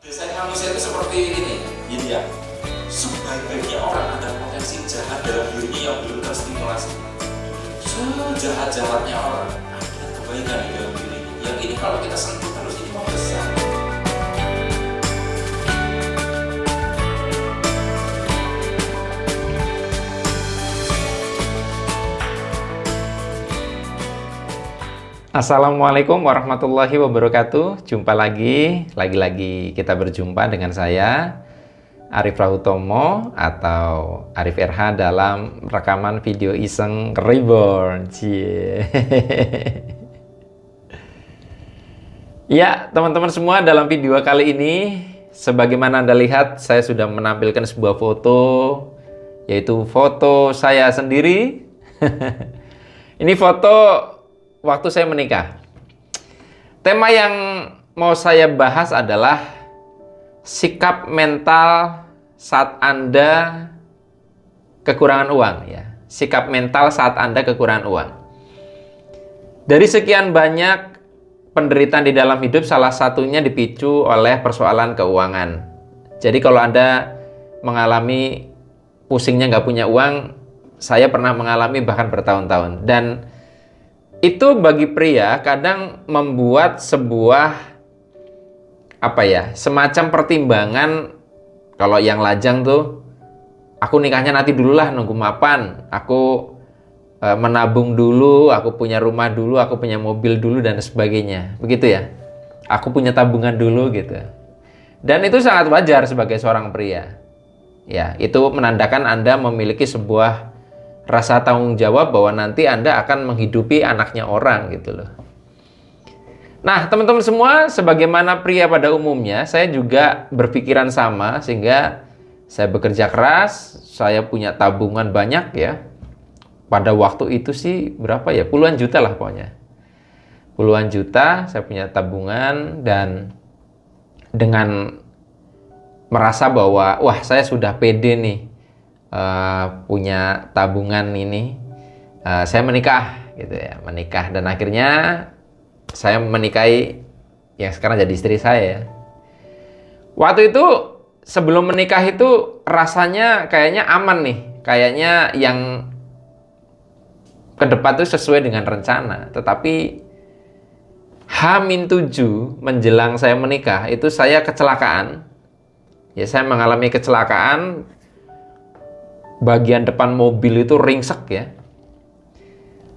Biasanya manusia itu seperti ini, ini ya. Sebaik-baiknya orang ada potensi jahat dalam dirinya yang belum terstimulasi. Sejahat-jahatnya orang ada kebaikan di dalam dirinya. Yang ini kalau kita sentuh terus ini mau besar. Assalamualaikum warahmatullahi wabarakatuh. Jumpa lagi kita berjumpa dengan saya Arif Rahutomo atau Arif RH dalam rekaman video iseng Reborn. Cie. Ya, teman-teman semua, dalam video kali ini sebagaimana Anda lihat, saya sudah menampilkan sebuah foto, yaitu foto saya sendiri. Ini foto waktu saya menikah. Tema yang mau saya bahas adalah sikap mental saat Anda kekurangan uang, ya. Sikap mental saat Anda kekurangan uang. Dari sekian banyak penderitaan di dalam hidup, salah satunya dipicu oleh persoalan keuangan. Jadi kalau Anda mengalami pusingnya nggak punya uang, saya pernah mengalami bahkan bertahun-tahun. Dan itu bagi pria kadang membuat sebuah semacam pertimbangan. Kalau yang lajang tuh, aku nikahnya nanti dulu lah, nunggu mapan, aku menabung dulu, aku punya rumah dulu, aku punya mobil dulu, dan sebagainya, begitu ya. Aku punya tabungan dulu gitu. Dan itu sangat wajar sebagai seorang pria. Ya, itu menandakan Anda memiliki sebuah rasa tanggung jawab bahwa nanti Anda akan menghidupi anaknya orang gitu loh. Nah, teman-teman semua, sebagaimana pria pada umumnya, saya juga berpikiran sama, sehingga saya bekerja keras, saya punya tabungan banyak ya. Pada waktu itu sih berapa ya? Puluhan juta lah pokoknya. Puluhan juta saya punya tabungan, dan dengan merasa bahwa wah, saya sudah pede nih, punya tabungan ini, saya menikah gitu ya, menikah, dan akhirnya saya menikahi yang sekarang jadi istri saya. Waktu itu sebelum menikah itu rasanya kayaknya aman nih, kayaknya yang ke depan itu sesuai dengan rencana. Tetapi H-7 menjelang saya menikah itu saya kecelakaan. Ya, saya mengalami kecelakaan. Bagian depan mobil itu ringsek ya,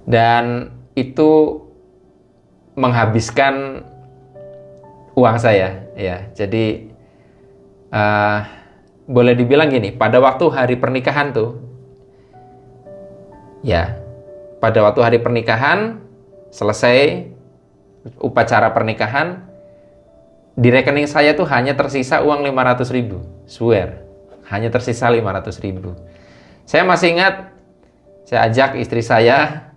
dan itu menghabiskan uang saya ya. Jadi boleh dibilang gini, pada waktu hari pernikahan tuh ya, pada waktu hari pernikahan selesai upacara pernikahan, di rekening saya tuh hanya tersisa uang 500.000, swear, hanya tersisa 500.000. Saya masih ingat, saya ajak istri saya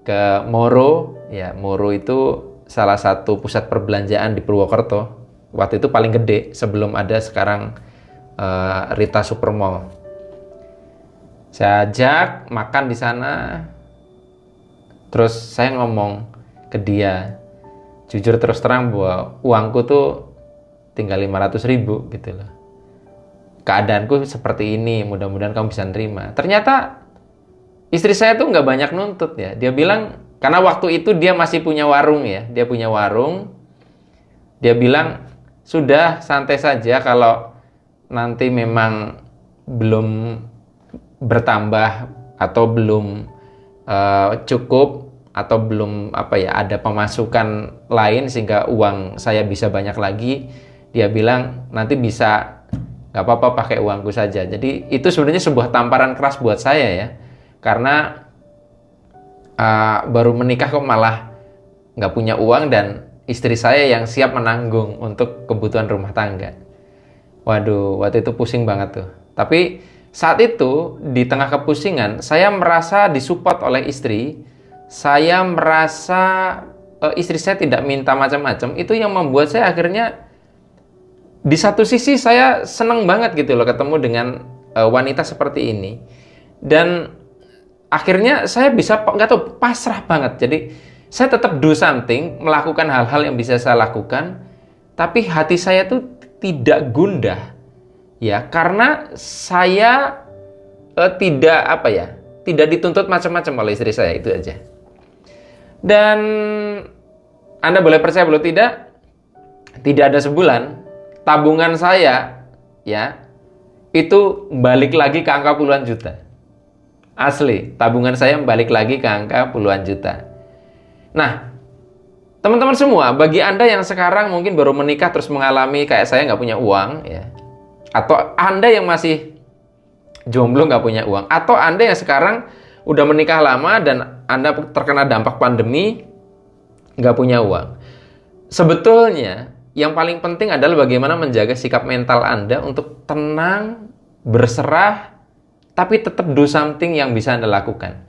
ke Moro. Ya, Moro itu salah satu pusat perbelanjaan di Purwokerto. Waktu itu paling gede sebelum ada sekarang Rita Supermall. Saya ajak makan di sana. Terus saya ngomong ke dia, jujur terus terang bahwa uangku tuh tinggal 500.000 gitu loh. Keadaanku seperti ini, mudah-mudahan kamu bisa nerima. Ternyata istri saya tuh nggak banyak nuntut ya. Dia bilang, karena waktu itu dia masih punya warung ya. Dia punya warung. Dia bilang, sudah santai saja, kalau nanti memang belum bertambah atau belum cukup, atau belum ada pemasukan lain sehingga uang saya bisa banyak lagi. Dia bilang, nanti bisa, nggak apa-apa pakai uangku saja. Jadi itu sebenarnya sebuah tamparan keras buat saya ya, karena baru menikah kok malah nggak punya uang, dan istri saya yang siap menanggung untuk kebutuhan rumah tangga. Waduh, waktu itu pusing banget tuh. Tapi saat itu di tengah kepusingan, saya merasa disupport oleh istri. Saya merasa istri saya tidak minta macam-macam. Itu yang membuat saya akhirnya, di satu sisi saya seneng banget gitu loh ketemu dengan wanita seperti ini, dan akhirnya saya bisa pasrah banget. Jadi saya tetap do something, melakukan hal-hal yang bisa saya lakukan, tapi hati saya tuh tidak gundah, ya, karena saya tidak dituntut macam-macam oleh istri saya, itu aja. Dan Anda boleh percaya boleh tidak ada sebulan tabungan saya, ya, itu balik lagi ke angka puluhan juta. Asli, tabungan saya balik lagi ke angka puluhan juta. Nah, teman-teman semua, bagi Anda yang sekarang mungkin baru menikah terus mengalami kayak saya nggak punya uang, ya, atau Anda yang masih jomblo nggak punya uang, atau Anda yang sekarang udah menikah lama dan Anda terkena dampak pandemi nggak punya uang. Sebetulnya yang paling penting adalah bagaimana menjaga sikap mental Anda untuk tenang, berserah, tapi tetap do something yang bisa Anda lakukan.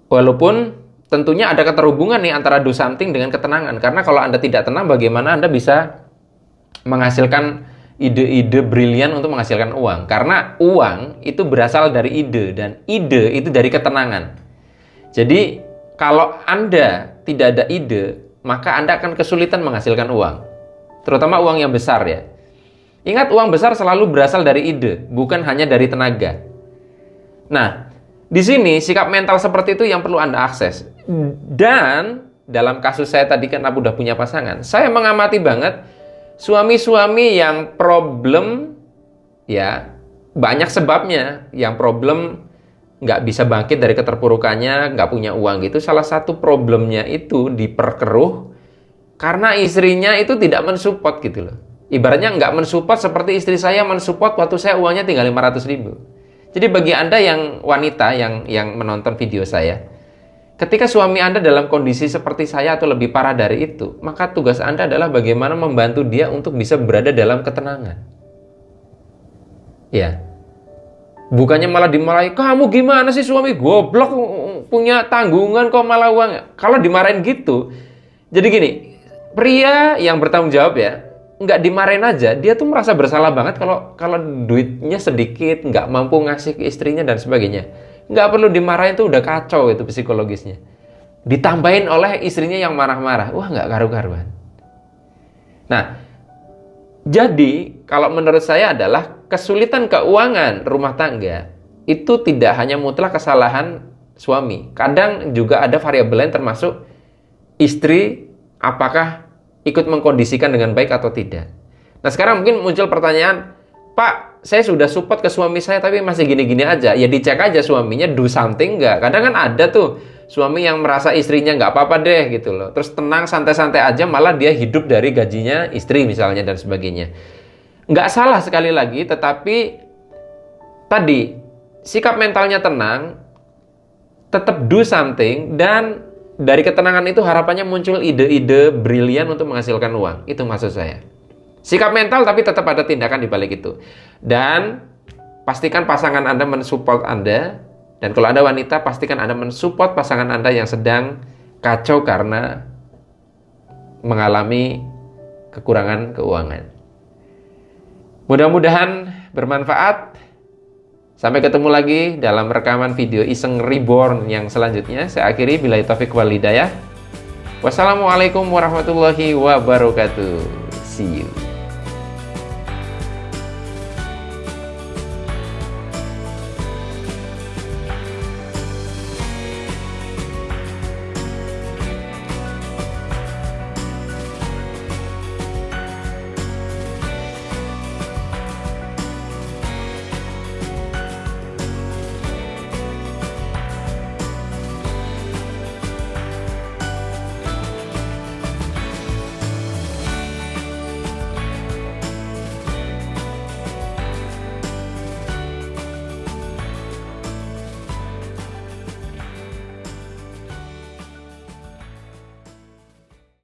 Walaupun tentunya ada keterhubungan nih antara do something dengan ketenangan. Karena kalau Anda tidak tenang, bagaimana Anda bisa menghasilkan ide-ide brilian untuk menghasilkan uang? Karena uang itu berasal dari ide, dan ide itu dari ketenangan. Jadi, kalau Anda tidak ada ide, maka Anda akan kesulitan menghasilkan uang. Terutama uang yang besar, ya. Ingat, uang besar selalu berasal dari ide, bukan hanya dari tenaga. Nah, di sini sikap mental seperti itu yang perlu Anda akses. Dan dalam kasus saya tadi kan aku udah punya pasangan, saya mengamati banget suami-suami yang problem, ya, banyak sebabnya. Yang problem nggak bisa bangkit dari keterpurukannya, nggak punya uang gitu. Salah satu problemnya itu diperkeruh karena istrinya itu tidak mensupport gitu loh. Ibaratnya nggak mensupport seperti istri saya mensupport waktu saya uangnya tinggal 500.000. Jadi bagi Anda yang wanita yang menonton video saya, ketika suami Anda dalam kondisi seperti saya atau lebih parah dari itu, maka tugas Anda adalah bagaimana membantu dia untuk bisa berada dalam ketenangan. Ya. Bukannya malah dimarahi, kamu gimana sih suami goblok, punya tanggungan kok malah uang. Kalau dimarahin gitu, jadi gini, pria yang bertanggung jawab, ya, nggak dimarahin aja, dia tuh merasa bersalah banget kalau duitnya sedikit, nggak mampu ngasih ke istrinya dan sebagainya. Nggak perlu dimarahin, tuh udah kacau itu psikologisnya. Ditambahin oleh istrinya yang marah-marah, wah nggak karu-karuan. Nah, jadi kalau menurut saya adalah kesulitan keuangan rumah tangga itu tidak hanya mutlak kesalahan suami. Kadang juga ada variabel lain termasuk istri, apakah ikut mengkondisikan dengan baik atau tidak. Nah, sekarang mungkin muncul pertanyaan, Pak, saya sudah support ke suami saya tapi masih gini-gini aja. Ya dicek aja suaminya do something nggak. Kadang kan ada tuh suami yang merasa istrinya nggak apa-apa deh gitu loh. Terus tenang, santai-santai aja, malah dia hidup dari gajinya istri misalnya dan sebagainya. Nggak salah sekali lagi, tetapi tadi sikap mentalnya tenang, tetap do something, dan dari ketenangan itu harapannya muncul ide-ide brilian untuk menghasilkan uang. Itu maksud saya. Sikap mental tapi tetap ada tindakan di balik itu. Dan pastikan pasangan Anda mensupport Anda. Dan kalau Anda wanita, pastikan Anda mensupport pasangan Anda yang sedang kacau karena mengalami kekurangan keuangan. Mudah-mudahan bermanfaat. Sampai ketemu lagi dalam rekaman video Iseng Reborn yang selanjutnya. Saya akhiri, billahi taufiq wal hidayah. Wassalamualaikum warahmatullahi wabarakatuh. See you.